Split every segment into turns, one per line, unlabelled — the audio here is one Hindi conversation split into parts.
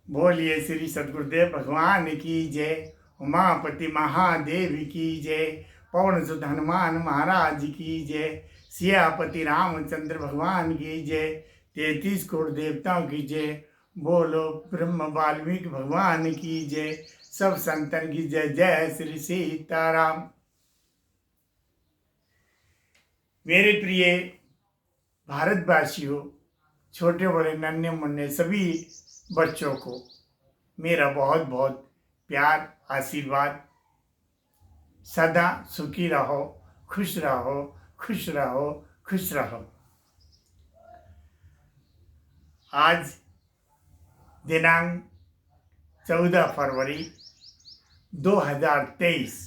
बोलिए श्री सद्गुरुदेव भगवान की जय। उमापति महादेव की जय। पवन सुत हनुमान महाराज की जय। सियापति रामचंद्र भगवान की जय। 33 करोड़ देवताओं की जय। बोलो ब्रह्म वाल्मीकि भगवान की जय। सब संतन की जय। जय श्री सीताराम। मेरे प्रिय भारतवासियों, छोटे बड़े नन्हे मुन्ने सभी बच्चों को मेरा बहुत बहुत प्यार आशीर्वाद। सदा सुखी रहो, खुश रहो, खुश रहो, खुश रहो। आज दिनांक 14 फरवरी 2023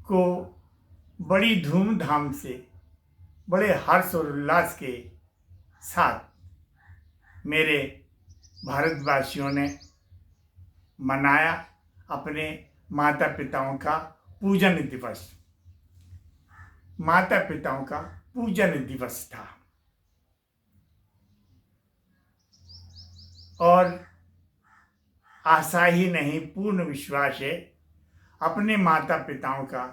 को बड़ी धूमधाम से, बड़े हर्ष और उल्लास के साथ मेरे भारतवासियों ने मनाया अपने माता पिताओं का पूजन दिवस। माता पिताओं का पूजन दिवस था और आशा ही नहीं, पूर्ण विश्वास है अपने माता पिताओं का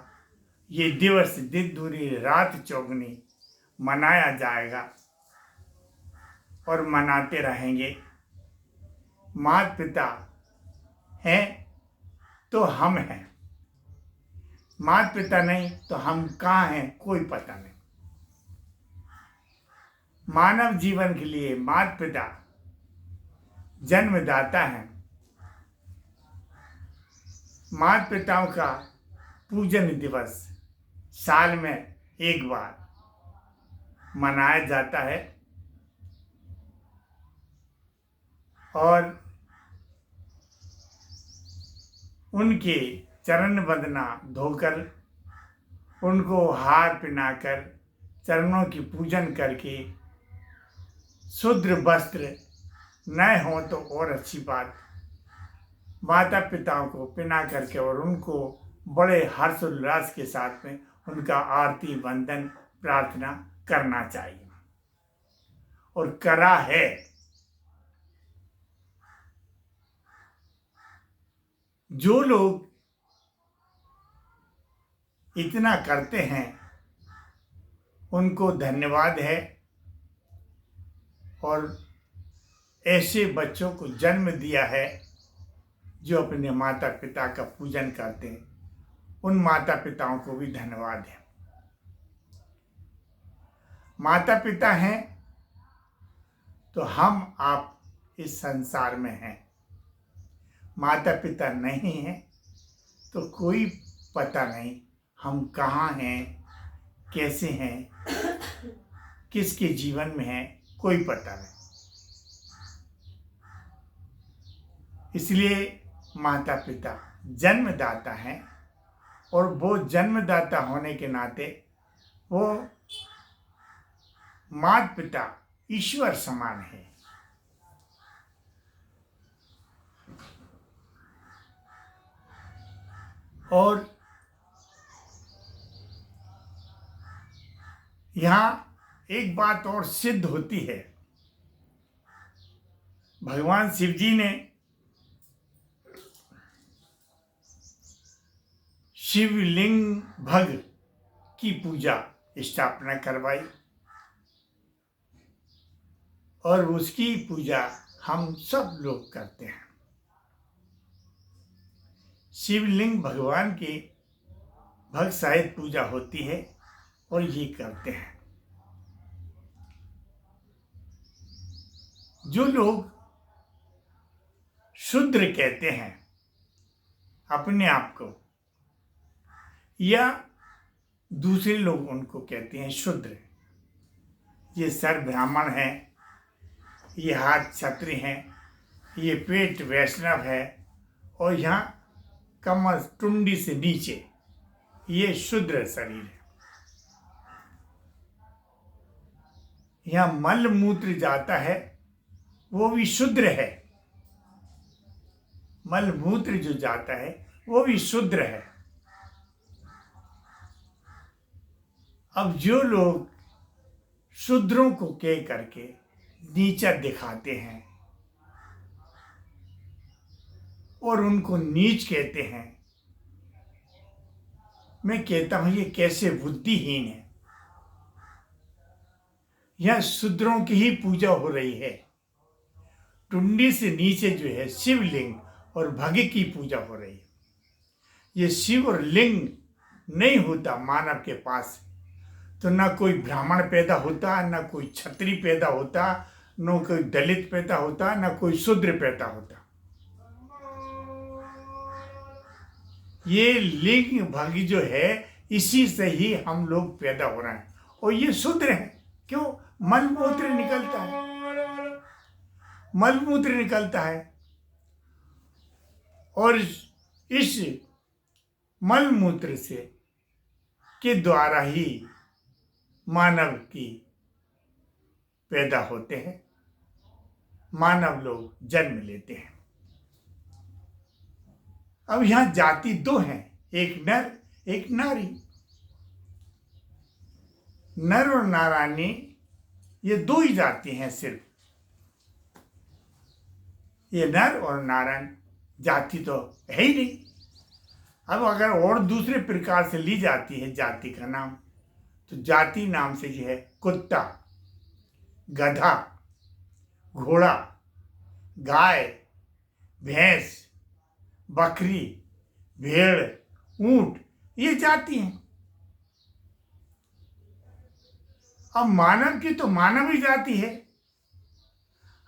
ये दिवस दिन दूनी रात चौगुनी मनाया जाएगा और मनाते रहेंगे। माता पिता हैं तो हम हैं, माता पिता नहीं तो हम कहाँ हैं कोई पता नहीं। मानव जीवन के लिए माता पिता जन्मदाता हैं। माता पिताओं का पूजन दिवस साल में एक बार मनाया जाता है और उनके चरण वंदना धोकर, उनको हार पहनाकर, चरणों की पूजन करके, शुद्ध वस्त्र न हो तो और अच्छी बात, माता पिताओं को पहना करके और उनको बड़े हर्षोल्लास के साथ में उनका आरती वंदन प्रार्थना करना चाहिए और करा है। जो लोग इतना करते हैं उनको धन्यवाद है और ऐसे बच्चों को जन्म दिया है जो अपने माता पिता का पूजन करते हैं। उन माता पिताओं को भी धन्यवाद है। माता पिता हैं तो हम आप इस संसार में हैं। माता पिता नहीं हैं तो कोई पता नहीं हम कहाँ हैं, कैसे हैं, किसके जीवन में हैं, कोई पता नहीं। इसलिए माता पिता जन्मदाता हैं और वो जन्मदाता होने के नाते वो माता पिता ईश्वर समान है। और यहाँ एक बात और सिद्ध होती है। भगवान शिव जी ने शिवलिंग भग की पूजा स्थापना करवाई और उसकी पूजा हम सब लोग करते हैं। शिवलिंग भगवान की भक्त सहित पूजा होती है और ये करते हैं। जो लोग शूद्र कहते हैं अपने आप को, या दूसरे लोग उनको कहते हैं शूद्र, ये सर ब्राह्मण है, ये हाथ क्षत्रिय हैं, ये पेट वैष्णव है और यहाँ कमर टुंडी से नीचे ये शूद्र शरीर है। यहाँ मल मूत्र जाता है वो भी शूद्र है। मल मूत्र जो जाता है वो भी शूद्र है। अब जो लोग शूद्रों को कह करके नीचा दिखाते हैं और उनको नीच कहते हैं। मैं कहता हूं ये कैसे बुद्धिहीन है। यह शूद्रों की ही पूजा हो रही है। टुंडी से नीचे जो है शिवलिंग और भग की पूजा हो रही है। ये शिव और लिंग नहीं होता मानव के पास तो ना कोई ब्राह्मण पैदा होता, ना कोई क्षत्रिय पैदा होता, न कोई दलित पैदा होता, ना कोई शूद्र पैदा होता। ये लिंग भग जो है इसी से ही हम लोग पैदा हो रहे हैं और ये शूद्र है। क्यों? मलमूत्र निकलता है, मलमूत्र निकलता है और इस मलमूत्र से के द्वारा ही मानव की पैदा होते हैं, मानव लोग जन्म लेते हैं। अब यहां जाति दो हैं, एक नर एक नारी। नर और नारायणी ये दो ही जाति हैं सिर्फ। ये नर और नारायण जाति तो है ही नहीं। अब अगर और दूसरे प्रकार से ली जाती है जाति का नाम तो जाति नाम से जो है कुत्ता, गधा, घोड़ा, गाय, भैंस, बकरी, भेड़, ऊंट ये जाति हैं। अब मानव की तो मानव ही जाति है।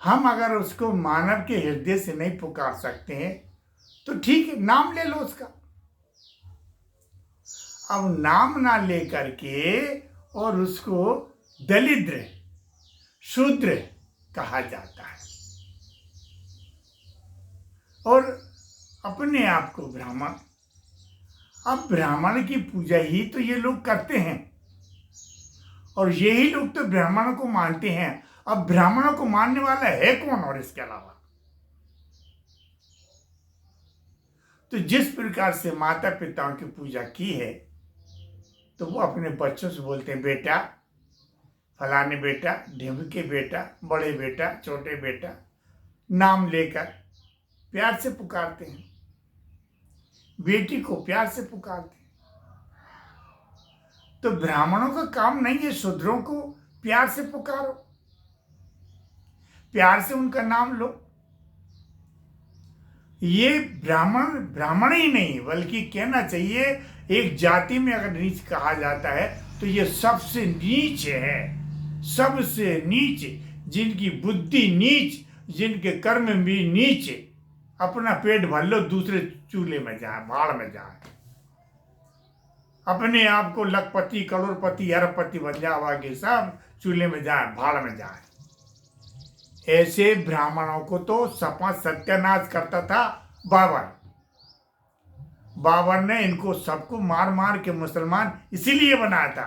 हम अगर उसको मानव के हृदय से नहीं पुकार सकते हैं तो ठीक है, नाम ले लो उसका। अब नाम ना लेकर के और उसको दलिद्र, शूद्र कहा जाता है और अपने आप को ब्राह्मण। अब ब्राह्मण की पूजा ही तो ये लोग करते हैं और यही लोग तो ब्राह्मणों को मानते हैं। अब ब्राह्मणों को मानने वाला है कौन और इसके अलावा? तो जिस प्रकार से माता पिताओं की पूजा की है तो वो अपने बच्चों से बोलते हैं बेटा, फलाने बेटा, ढिमके बेटा, बड़े बेटा, छोटे बेटा, नाम लेकर प्यार से पुकारते हैं। बेटी को प्यार से पुकारते हैं। तो ब्राह्मणों का काम नहीं है शूद्रों को प्यार से पुकारो, प्यार से उनका नाम लो। ये ब्राह्मण ब्राह्मण ही नहीं बल्कि कहना चाहिए एक जाति में अगर नीच कहा जाता है तो ये सबसे नीच है, सबसे नीच, जिनकी बुद्धि नीच, जिनके कर्म भी नीच। अपना पेट भर लो, दूसरे चूल्हे में जाए, भाड़ में जाए, अपने आप को लखपति, करोड़पति, अरबपति बन जाओगे, सब चूल्हे में जाए, भाड़ में जाए। ऐसे ब्राह्मणों को तो सपा सत्यानाश करता था बाबर। बाबर ने इनको सबको मार मार के मुसलमान इसीलिए बनाया था,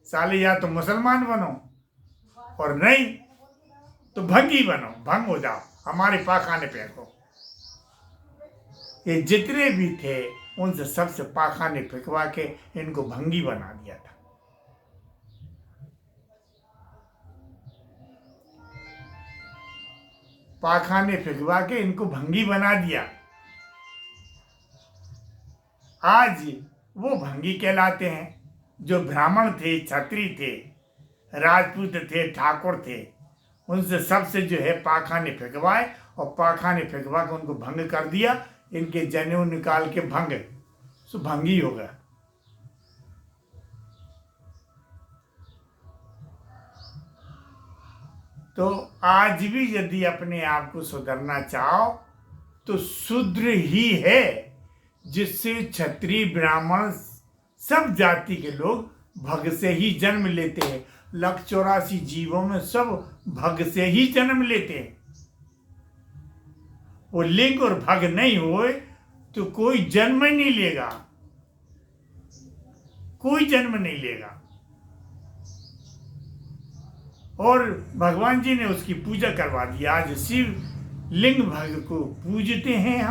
साले या तो मुसलमान बनो और नहीं तो भंगी बनो, भंग हो जाओ, हमारे पाखाने फेंको। ये जितने भी थे उनसे सबसे पाखाने फेंकवा के इनको भंगी बना दिया था। पाखाने फेंकवा के इनको भंगी बना दिया। आज वो भंगी कहलाते हैं। जो ब्राह्मण थे, क्षत्रिय थे, राजपूत थे, ठाकुर थे, उनसे सबसे जो है पाखाने फेंकवाए और पाखाने फेंकवा के उनको भंग कर दिया। इनके जनेऊ निकाल के भंग, सो भंगी होगा। तो आज भी यदि अपने आप को सुधरना चाहो तो शूद्र ही है, जिससे क्षत्रिय ब्राह्मण सब जाति के लोग भग से ही जन्म लेते हैं। 184 जीवों में सब भग से ही जन्म लेते हैं। वो लिंग और भग नहीं होए तो कोई जन्म ही नहीं लेगा, कोई जन्म नहीं लेगा। और भगवान जी ने उसकी पूजा करवा दी। आज शिव लिंग भग को पूजते हैं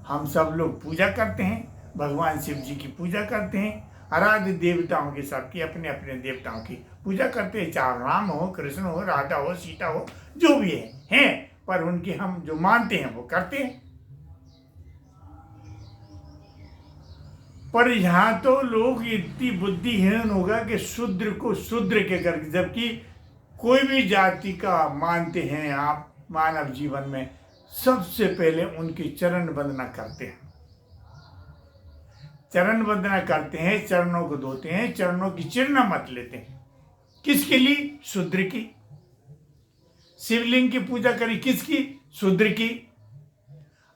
हम सब लोग पूजा करते हैं, भगवान शिव जी की पूजा करते हैं। आराध्य देवताओं के सबकी अपने अपने देवताओं की पूजा करते हैं, चाहे राम हो, कृष्ण हो, राधा हो, सीता हो, जो भी है, पर उनके हम जो मानते हैं वो करते हैं। पर यहाँ तो लोग इतनी बुद्धिहीन होगा कि शूद्र को शूद्र के करके, जबकि कोई भी जाति का मानते हैं आप मानव जीवन में, सबसे पहले उनकी चरण वंदना करते हैं, चरण वंदना करते हैं, चरणों को धोते हैं, चरणों की चिरना मत लेते हैं। किसके लिए? शूद्र की। शिवलिंग की पूजा करी किसकी? शूद्र की।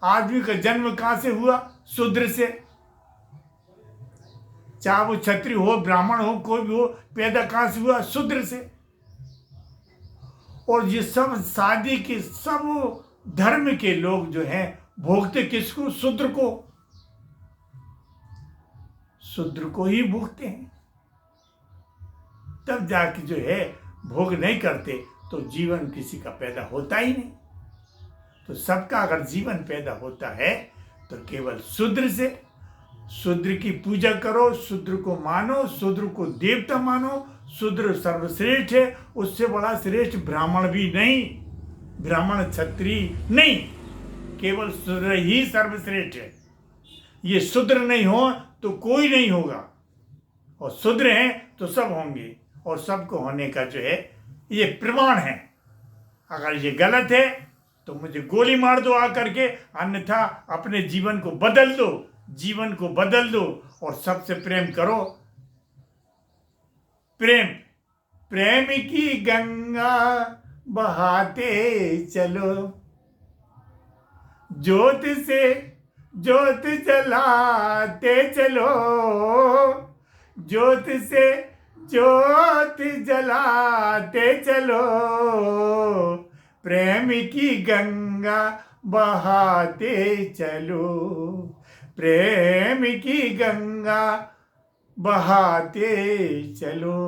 आदमी का जन्म कहां से हुआ? शूद्र से। चाहे वो क्षत्रिय हो, ब्राह्मण हो, कोई भी हो, पैदा कहां से हुआ? शूद्र से। और ये सब शादी के सब धर्म के लोग जो हैं भोगते किसको? शूद्र को। शूद्र को ही भोगते हैं। तब जाके जो है भोग नहीं करते तो जीवन किसी का पैदा होता ही नहीं। तो सबका अगर जीवन पैदा होता है तो केवल शूद्र से। शूद्र की पूजा करो, शूद्र को मानो, शूद्र को देवता मानो। शूद्र सर्वश्रेष्ठ है, उससे बड़ा श्रेष्ठ ब्राह्मण भी नहीं, ब्राह्मण क्षत्रिय नहीं, केवल शूद्र ही सर्वश्रेष्ठ है। ये शूद्र नहीं हो तो कोई नहीं होगा, और शूद्र हैं तो सब होंगे, और सबको होने का जो है ये प्रमाण है। अगर ये गलत है तो मुझे गोली मार दो आकर के, अन्यथा अपने जीवन को बदल दो, जीवन को बदल दो और सबसे प्रेम करो। प्रेम, प्रेम की गंगा बहाते चलो, ज्योत से ज्योत जलाते चलो, ज्योत से ज्योत जलाते चलो, प्रेम की गंगा बहाते चलो, प्रेम की गंगा बहाते चलो।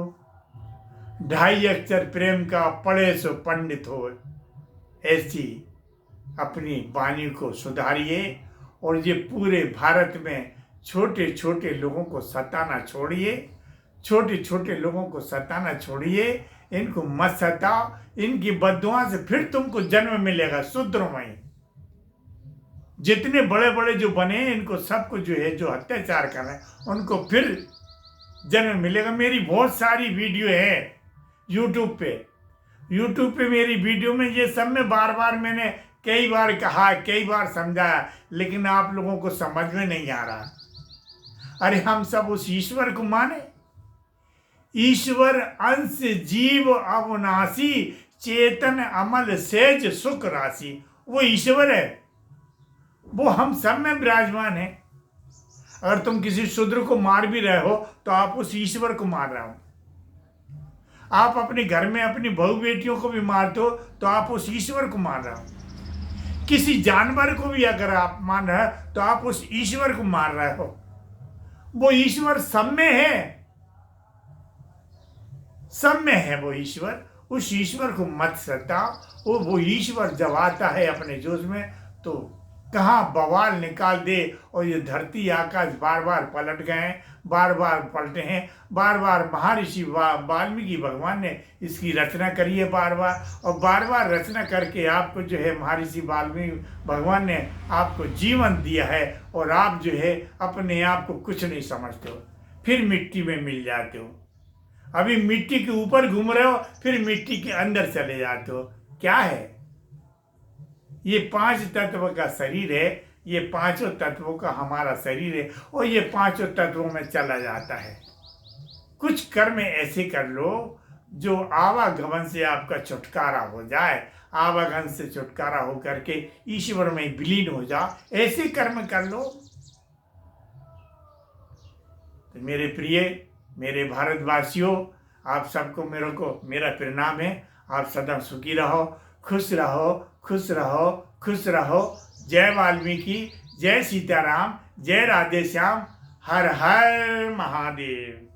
2.5 अक्षर प्रेम का पढ़े सो पंडित हो, ऐसी अपनी वाणी को सुधारिए और ये पूरे भारत में छोटे छोटे लोगों को सताना छोड़िए, छोटे छोटे लोगों को सताना छोड़िए, इनको मत सताओ। इनकी बद्दुआ से फिर तुमको जन्म मिलेगा शूद्रों में। जितने बड़े बड़े जो बने इनको सबको जो है जो अत्याचार कर रहे हैं उनको फिर जन्म मिलेगा। मेरी बहुत सारी वीडियो है यूट्यूब पे मेरी वीडियो में ये सब में बार बार मैंने कई बार कहा, कई बार समझाया, लेकिन आप लोगों को समझ में नहीं आ रहा। अरे हम सब उस ईश्वर को माने, ईश्वर अंश जीव अविनाशी, चेतन अमल सेज सुख राशि। वो ईश्वर है, वो हम सब में विराजमान है। अगर तुम किसी शूद्र को मार भी रहे हो तो आप उस ईश्वर को मार रहे हो। आप अपने घर में अपनी बहू बेटियों को भी मारते हो तो आप उस ईश्वर को मार रहे हो। किसी जानवर को भी अगर आप मान रहे हो तो आप उस ईश्वर को मार रहे हो। वो ईश्वर सब में है, सब में है वो ईश्वर। उस ईश्वर को मत सताओ। वो ईश्वर जब आता है अपने जोश में तो कहाँ बवाल निकाल दे। और ये धरती आकाश बार बार पलट गए हैं, बार बार पलटे हैं, बार बार महर्षि वाल्मीकि भगवान ने इसकी रचना करी है बार बार, और बार बार रचना करके आपको जो है महर्षि वाल्मीकि भगवान ने आपको जीवन दिया है। और आप जो है अपने आप को कुछ नहीं समझते हो, फिर मिट्टी में मिल जाते हो। अभी मिट्टी के ऊपर घूम रहे हो, फिर मिट्टी के अंदर चले जाते हो। क्या है ये? 5 तत्व का शरीर है, ये 5 तत्वों का हमारा शरीर है, और ये 5 तत्वों में चला जाता है। कुछ कर्म ऐसे कर लो जो आवागमन से आपका छुटकारा हो जाए, आवागमन से छुटकारा हो करके ईश्वर में विलीन हो जाओ। ऐसे कर्म कर लो। तो मेरे प्रिय, मेरे भारतवासियों, आप सबको मेरा प्रणाम है। आप सदा सुखी रहो, खुश रहो, खुश रहो, खुश रहो। जय वाल्मीकि, जय सीताराम, जय राधे श्याम, हर हर महादेव।